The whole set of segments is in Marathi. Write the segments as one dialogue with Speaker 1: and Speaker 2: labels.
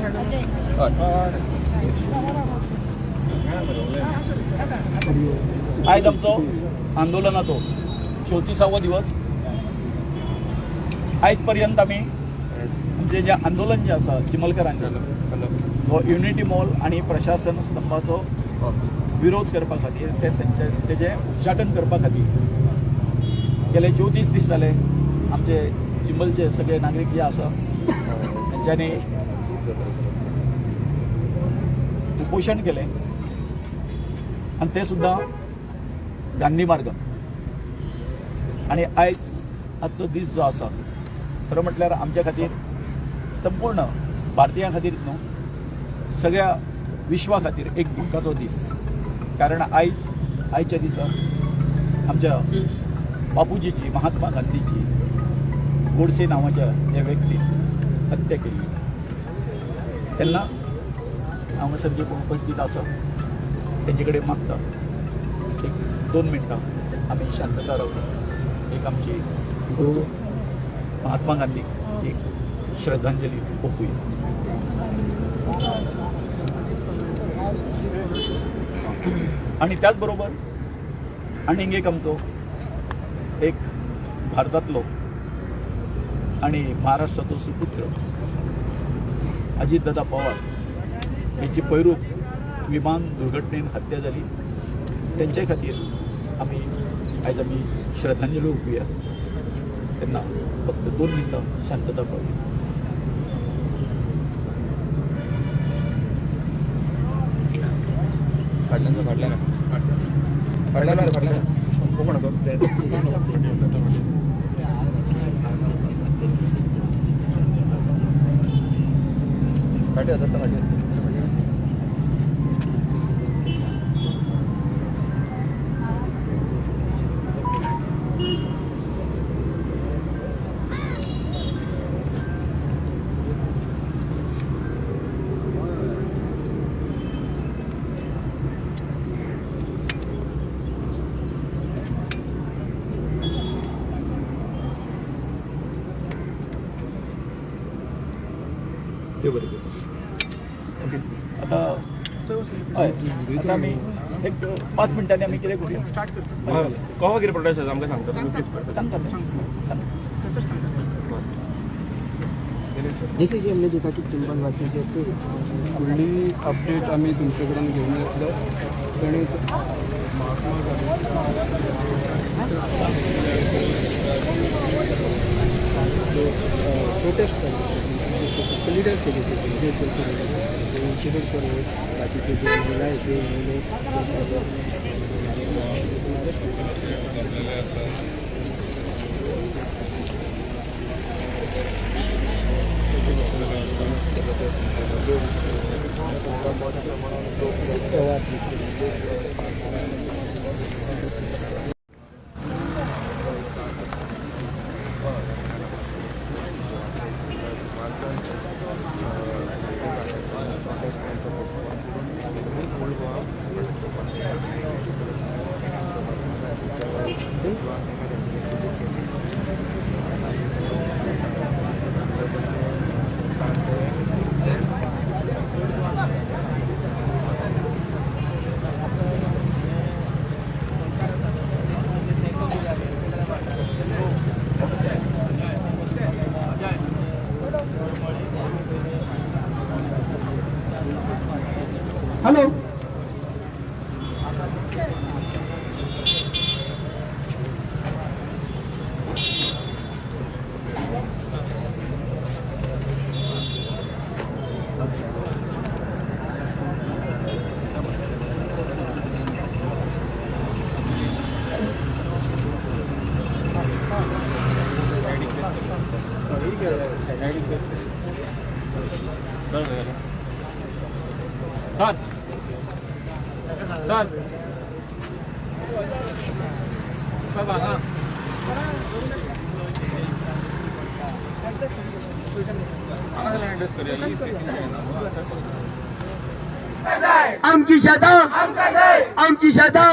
Speaker 1: आज आमचो आंदोलनाचो 34वा दिवस. आयज पर्यंत आमी आमचें जें आंदोलन जें आसा चिमलकरांचें हो युनिटी मॉल आणि प्रशासन स्तंभाचो विरोध करपा खातीर तेजें उच्चाटन करपा खातीर गेले 34 दीस जाले आमचे चिंबलचे सगळे नागरीक जे आसा तेंच्यांनी उपोशण केलें आनी ते सुद्दां गांधी मार्गान. आनी आजचो दीस जो आसा खरो म्हटल्यार आमच्या खातीर संपूर्ण भारतीयां खातीर न्हू सगळ्या विश्वा खातीर एक दुख्खाचो दीस. कारण आयच्या दिसा आमच्या बापूजीची महात्मा गांधीची गोडसे नावाच्या ह्या व्यक्तीन हत्या केली. तेन्ना हांगासर जे कोण उपस्थित आसा तेंचे कडेन मागता एक 2 मिनटां आमी शांतता रावता. एक आमची महात्मा गांधीक एक श्रद्धांजली ओंपूया. आणि त्याच बरोबर आनीक एक आमचो एक भारतांतलो आणि महाराष्ट्राचो सुपुत्र अजितदादा पवार यांची पैरूच विमान दुर्घटनेन हत्या जाली. त्यांच्या खातीर आयज आमी श्रद्धांजली ओंपूया. तेन्ना फक्त 2 मिनटां शांतता पाळुया. आता आमी एक 5 मिनटांनी आमी कितें करूया स्टार्ट करता.
Speaker 2: कहो कितें प्रोटेस्ट आसा आमकां सांगता
Speaker 3: जैसे की हमने देखा कि चिंबल वासी जे फुडली अपडेट आम्ही तुमचे कडेन घेवन येतलो. गणेश महात्मा प्रोटेस्ट लीडर्स थे जैसे इंसिडेंट पर बाकी के जो महिला है जो उन्होंने
Speaker 4: हेलो आमची शेता आमची शेता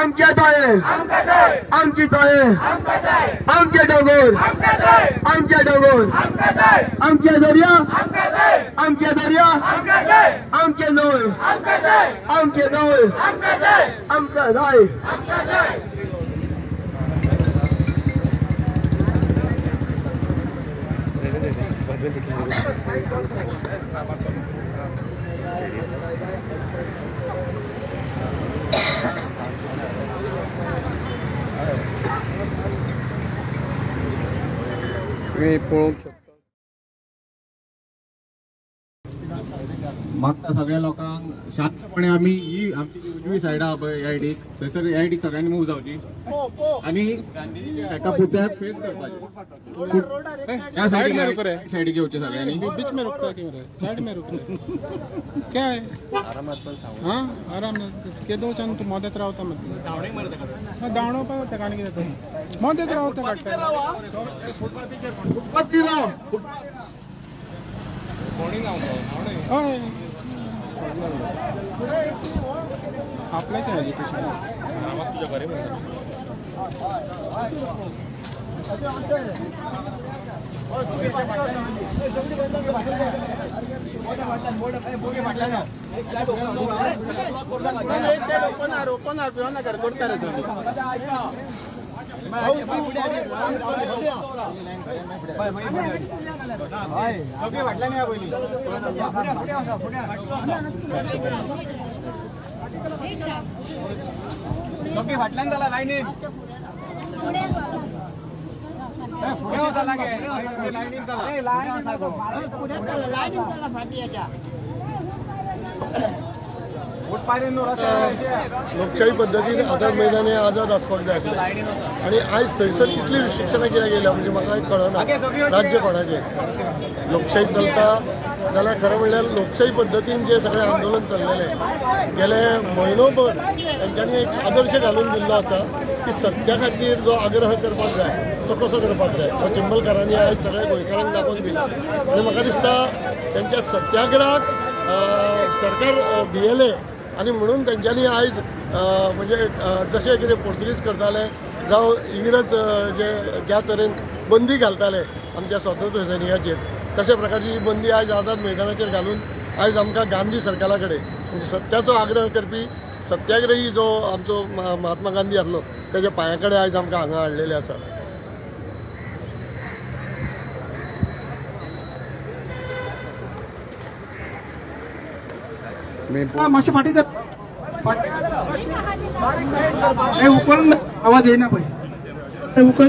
Speaker 4: आमच्या तळे आमची तळे आमचे डोंगर आमचे डोंगर आमचे दर्या आमचे आमचे नोय आमचे नोय आमका जाय
Speaker 3: तुम्ही पळोवंक शकता.
Speaker 5: मागता सगळ्या लोकांक शांतपणे आम्ही ही आमची जी उजवी सायड आहा पळय ह्या सायडीक थंयसर ह्या सायडीक सगळ्यांनी मूव जावची आणि एका पुत्याक फेस करपाचे. ह्या सायडीक येवचे सगळ्यांनी.
Speaker 6: बीच में रुकता क्यों रहे? साइड में रुकना क्या है? हाँ आराम के दो चंद तू मोदत रावता मतलब हाँ दावणो पण होता कारण कितें मोदत रावता काडटा कोणी गावता हय आपल्याच आहे तशी
Speaker 2: तुझ्या बरे
Speaker 6: ओपन करता रे
Speaker 1: फाटल्यान जाला लायनीन
Speaker 7: लोकशाही पद्धतीने आझाद मैदान हे आझाद आसपाक जाय आसलें आनी आयज थंयसर कितली रिस्ट्रिक्शनां कित्याक गेल्या म्हणजे म्हाका कळना राज्य कोणाचें लोकशाही चलता जाल्यार खरें म्हणल्यार लोकशाही पद्धतीन जे सगळें आंदोलन चल्लेलें गेले म्हयनोभर तांच्यांनी एक आदर्श घालून दिल्लो आसा की सत्या खातीर जो आग्रह करपाक जाय तो कसो करपाक जाय तो चिंबलकारांनी आयज सगळ्या गोंयकारांक दाखोवन दिला आनी म्हाका दिसता तेंच्या सत्याग्रहाक सरकार भियेले आनी म्हणून तेंच्यांनी आयज म्हणजे जशें कितें पोर्तुगीज करताले जावं इंग्रज जे ज्या तरेन बंदी घालताले आमच्या स्वातंत्र्य सैनिकाचेर तशा प्रकारची ही बंदी आयज आझाद मैदानाचेर घालून आयज आमकां गांधी सरकारा कडेन म्हणजे सत्याचो आग्रह करपी सत्याग्रही जो आमचो महात्मा गांधी आसलो तेज्या पांया कडेन आयज आमकां हांगा हाडलेले आसा.
Speaker 4: मातशें फाटी उकळून आवाज येईना पळय उकळ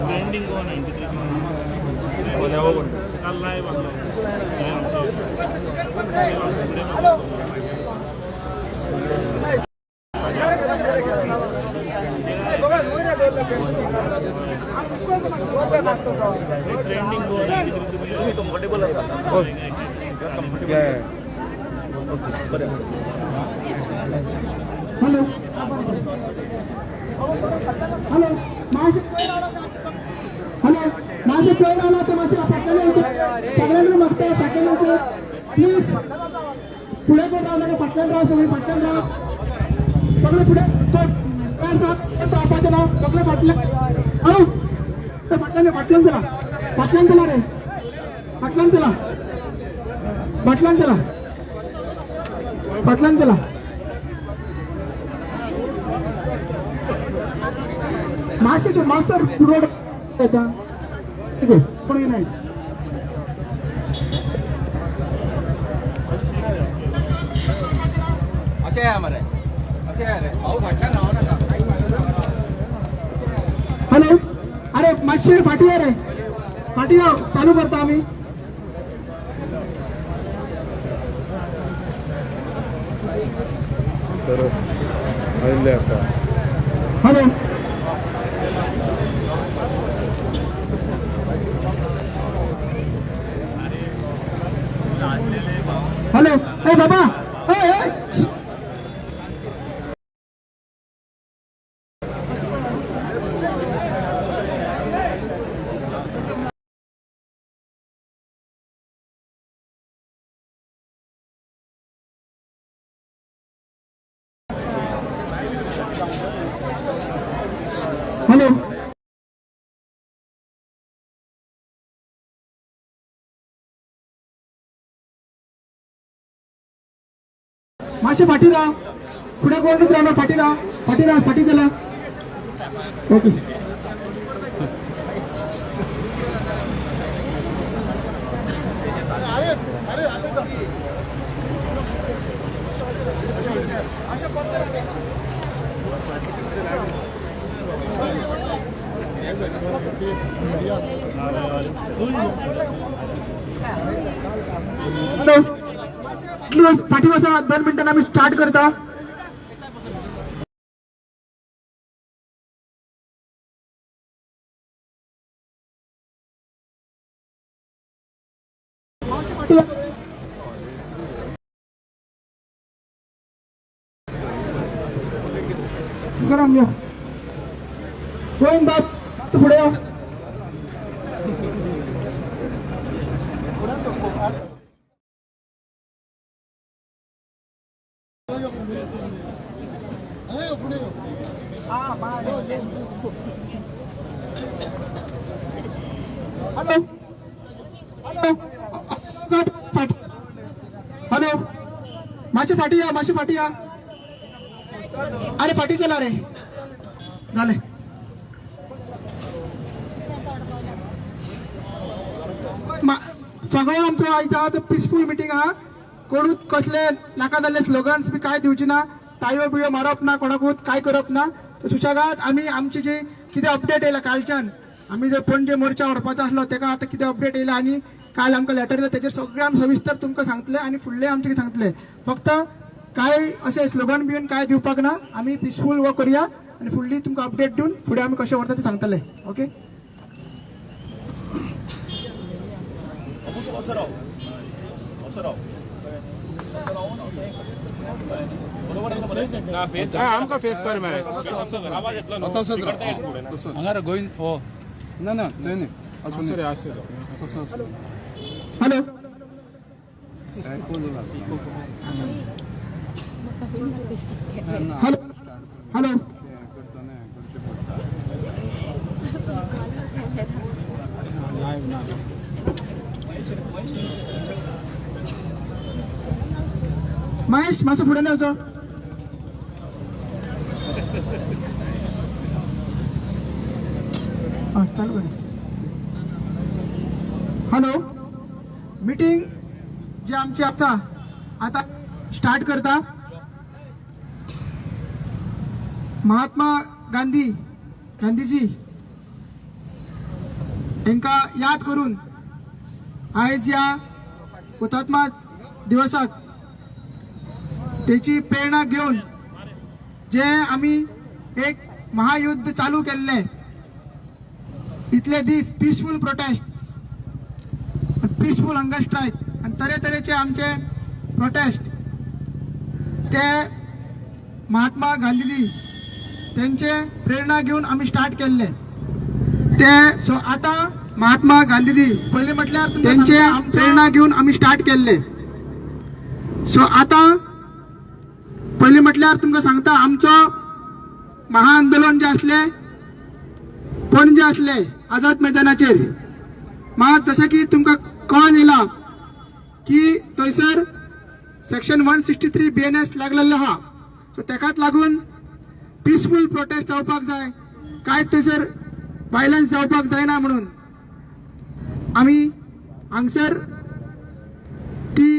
Speaker 2: ट्रेंडिंग गोवा 93 काल लाईव्ह ट्रेंडिंग गोवा 93 कम्फर्टेबल आसा
Speaker 4: हॅलो हॅलो माझे ट्रेन आला तर माझ्या सगळ्यांना बघताय पॅकेज प्लीज पुढे कोण राहू नका पटकन राहा सगळे पटकन राहा सगळे पुढे काय साहेबाचे नाव सगळे पाटले हो पटकन पटकन चला रे पटकन चला मास्टर रोड येता ठीक आहे कोणी नाही हॅलो अरे मास्टर फाटी रे फाटी चालू करता आम्ही हॅलो हॅलो ए बाबा मातशें फाटी राव फुडें कोणूच रावना फाटी राव फाटी चला ओके हॅलो फाटी बसा 2 मिनिटांनी आम्ही स्टार्ट करता गरम या गोविंद बाप पुढे या हॅलो हॅलो हॅलो माशी फाटी या अरे फाटी चला रे झाले सगळं आमचं आयचं पिसफुल मिटींग हा कोणूच कसले नाका जाल्ले स्लोगन्स बी काय दिवची ना ताळयो बिळयो मारप ना कोणाकूच काय करप ना तर सुशेगाद आमी आमची जी कितें अपडेट येयला कालच्यान आमी जर पणजे मोर्चा व्हरपाचो आसलो तेका आतां कितें अपडेट येयला आनी काल आमकां लेटर येयला तेचेर सगळें आमी सविस्तर तुमकां सांगतले आनी फुडलें आमचें कितें सांगतले फक्त काय अशें स्लोगन बिन काय दिवपाक ना आमी पिसफुल वर्क करुया आनी फुडली तुमकां अपडेट दिवन फुडें आमी कशें व्हरता तें सांगतले ओके
Speaker 6: आमकां फेस कर मरे
Speaker 2: आवाज येतलो न्हू.
Speaker 3: हांगा गोविंद हो ना ना थंय न्ही
Speaker 6: असं रे असं
Speaker 4: हॅलो हॅलो हॅलो महेश मातसो फुडें येवचो चालू कर हॅलो मीटिंग जी आमची आसा आता स्टार्ट करता महात्मा गांधीजी हांकां याद करून आयज या हुतात्मा दिवसाक तेची प्रेरणा घेवन जे आमी एक महायुद्ध चालू केल्ले इतले दीस peaceful protest peaceful hunger strike आणि तरेतरेचे आमचे प्रोटेस्ट ते महात्मा गांधीजी त्यांचे प्रेरणा घेऊन आम्ही स्टार्ट केले ते सो आता महात्मा गांधीजी पहिले म्हटल्यार त्यांचे प्रेरणा घेऊन आम्ही स्टार्ट केले सो आता पहिले म्हटल्यार तुमकां सांगता आमचो महाआंदोलन जे असले पणजे असले आझाद मैदानाचेर मात जसं की तुमकां कळून येयला की थंयसर सेक्शन 163 BNS लागलेलो आहा सो तेकाच लागून पीसफुल प्रोटेस्ट जावपाक जाय काय थंयसर वायलन्स जावपाक जायना म्हणून आमी हांगसर ती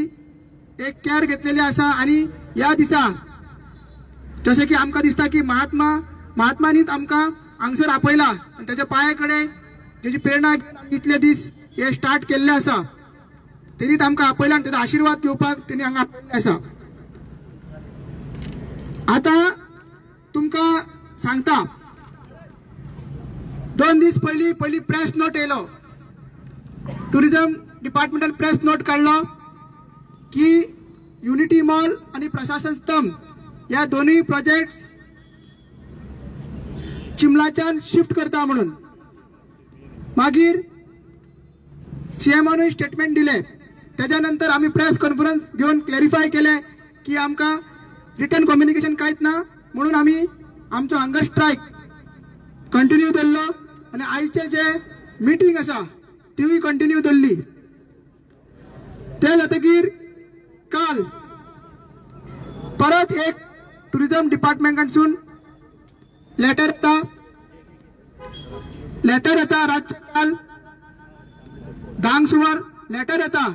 Speaker 4: एक केअर घेतलेली आसा आणि या दिसा जशें की आमकां दिसता की महात्मानीच आमकां हांगसर आपयला आनी तेच्या पांया कडेन तेची प्रेरणा इतले दीस हे स्टार्ट केल्ले आसा तेणीच आमकां आपयला आनी तेचो आशिर्वाद घेवपाक तेणी हांगा आपयल्ले आसा आता तुमकां सांगता 2 दीस पयली प्रेस नोट येयलो टुरिझम डिपार्टमेंटान प्रेस नोट काढलो की युनिटी मॉल आणि प्रशासन स्तंभ या दोन्ही प्रोजेक्ट्स चिमलाच्यान शिफ्ट करता म्हणून मागीर सीएमओने स्टेटमेंट दिले त्याच्यानंतर आम्ही प्रेस कॉन्फरन्स घेऊन क्लॅरिफाय केले की आमकां रिटर्न कम्युनिकेशन कांयच ना म्हणून आम्ही आमचो हंगर स्ट्रायक कंटिन्यू दवरलो आणि आयचे जे मिटींग आसा तीवूय कंटिन्यू दवरली ते जातकीर काल परत एक टुरिझम डिपार्टमेंटासून लेटर येता राज्यपाल धांक सुमार लेटर येता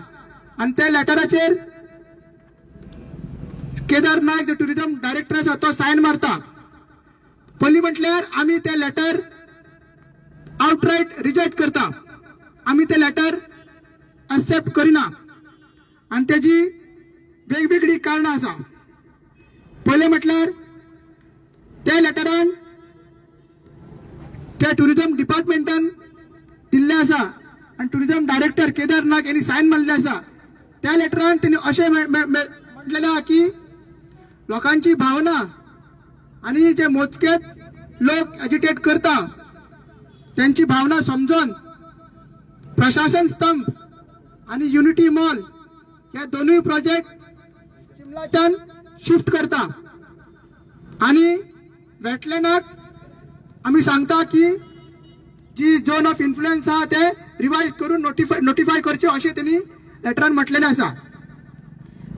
Speaker 4: आणि त्या लेटराचेर केदार नायक जो टुरिझम डायरेक्टर आसा तो सायन मारता. पयलीं म्हटल्यार आमी ते लेटर आउटरायट रिजेक्ट करता. आमी ते लेटर एक्सेप्ट करिना आणि त्याची वेगवेगळी कारणां आसा. पयलें म्हटल्यार त्या लेटरान त्या टुरिझम डिपार्टमेंटान दिल्ले आसा आणि टुरिझम डायरेक्टर केदार नायक यांनी सायन मारले आसा. त्या लेटरान त्यांनी अशें म्हटलेलें आहा की लोकांची भावना आणि जे मोजकेच लोक एजिटेट करता त्यांची भावना समजून प्रशासन स्तंभ आणि युनिटी मॉल या दोन्ही प्रोजेक्ट शिमलाच्यान शिफ्ट करता आणि वेटलँडाक आम्ही सांगता की जी झोन ऑफ इन्फ्लुएन्स आहा ते रिवाइज करून नोटिफाय करचे अशें त्यांनी लेटरान म्हटलेलें आसा.